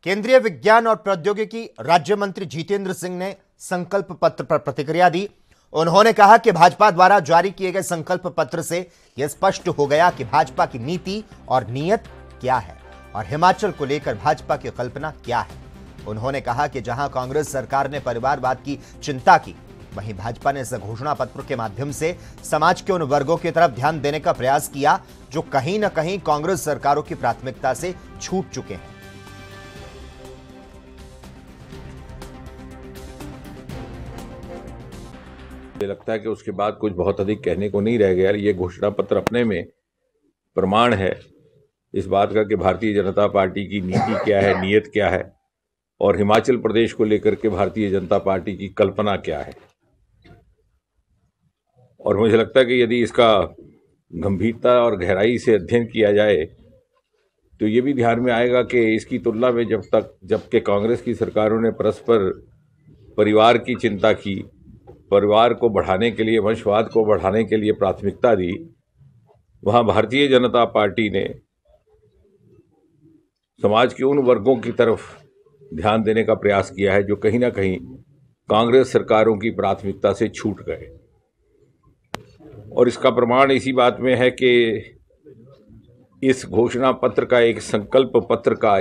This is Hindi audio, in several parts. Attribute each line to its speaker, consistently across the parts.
Speaker 1: केंद्रीय विज्ञान और प्रौद्योगिकी राज्य मंत्री जितेंद्र सिंह ने संकल्प पत्र पर प्रतिक्रिया दी। उन्होंने कहा कि भाजपा द्वारा जारी किए गए संकल्प पत्र से यह स्पष्ट हो गया कि भाजपा की नीति और नीयत क्या है और हिमाचल को लेकर भाजपा की कल्पना क्या है। उन्होंने कहा कि जहां कांग्रेस सरकार ने परिवारवाद की चिंता की, वहीं भाजपा ने इस घोषणा पत्र के माध्यम से समाज के उन वर्गों की तरफ ध्यान देने का प्रयास किया जो कहीं न कहीं कांग्रेस सरकारों की प्राथमिकता से छूट चुके हैं।
Speaker 2: मुझे लगता है कि उसके बाद कुछ बहुत अधिक कहने को नहीं रह गया। ये घोषणा पत्र अपने में प्रमाण है इस बात का कि भारतीय जनता पार्टी की नीति क्या है, नीयत क्या है और हिमाचल प्रदेश को लेकर के भारतीय जनता पार्टी की कल्पना क्या है। और मुझे लगता है कि यदि इसका गंभीरता और गहराई से अध्ययन किया जाए तो ये भी ध्यान में आएगा कि इसकी तुलना में जबकि कांग्रेस की सरकारों ने परस्पर परिवार की चिंता की, परिवार को बढ़ाने के लिए, वंशवाद को बढ़ाने के लिए प्राथमिकता दी, वहां भारतीय जनता पार्टी ने समाज के उन वर्गों की तरफ ध्यान देने का प्रयास किया है जो कहीं ना कहीं कांग्रेस सरकारों की प्राथमिकता से छूट गए। और इसका प्रमाण इसी बात में है कि इस घोषणा पत्र का, एक संकल्प पत्र का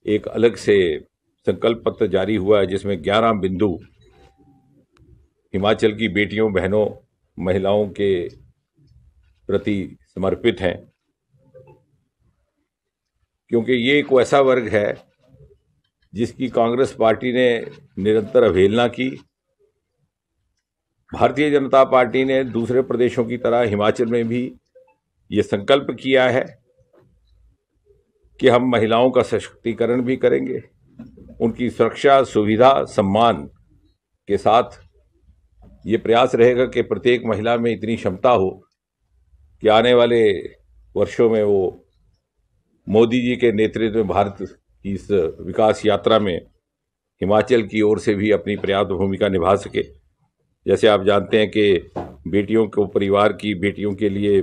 Speaker 2: एक अलग से संकल्प पत्र जारी हुआ है जिसमें 11 बिंदु हिमाचल की बेटियों, बहनों, महिलाओं के प्रति समर्पित हैं, क्योंकि ये एक ऐसा वर्ग है जिसकी कांग्रेस पार्टी ने निरंतर अवहेलना की। भारतीय जनता पार्टी ने दूसरे प्रदेशों की तरह हिमाचल में भी ये संकल्प किया है कि हम महिलाओं का सशक्तिकरण भी करेंगे, उनकी सुरक्षा, सुविधा, सम्मान के साथ ये प्रयास रहेगा कि प्रत्येक महिला में इतनी क्षमता हो कि आने वाले वर्षों में वो मोदी जी के नेतृत्व में भारत की इस विकास यात्रा में हिमाचल की ओर से भी अपनी पर्याप्त भूमिका निभा सके। जैसे आप जानते हैं कि बेटियों को, परिवार की बेटियों के लिए,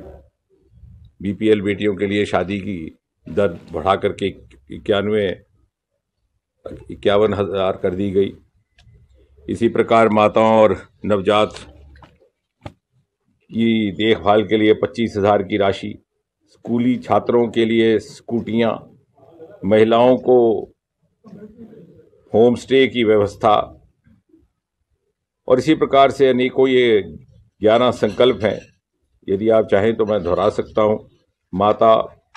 Speaker 2: बीपीएल बेटियों के लिए शादी की दर बढ़ा करके 51,000 कर दी गई। इसी प्रकार माताओं और नवजात की देखभाल के लिए 25,000 की राशि, स्कूली छात्रों के लिए स्कूटियां, महिलाओं को होम स्टे की व्यवस्था, और इसी प्रकार से अनेकों ये 11 संकल्प हैं। यदि आप चाहें तो मैं दोहरा सकता हूं। माता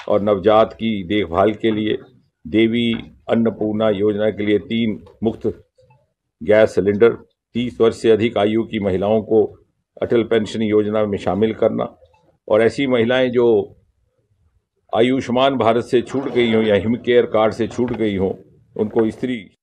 Speaker 2: और नवजात की देखभाल के लिए देवी अन्नपूर्णा योजना के लिए 3 मुफ्त गैस सिलेंडर, 30 वर्ष से अधिक आयु की महिलाओं को अटल पेंशन योजना में शामिल करना, और ऐसी महिलाएं जो आयुष्मान भारत से छूट गई हों या हिम केयर कार्ड से छूट गई हों, उनको स्त्री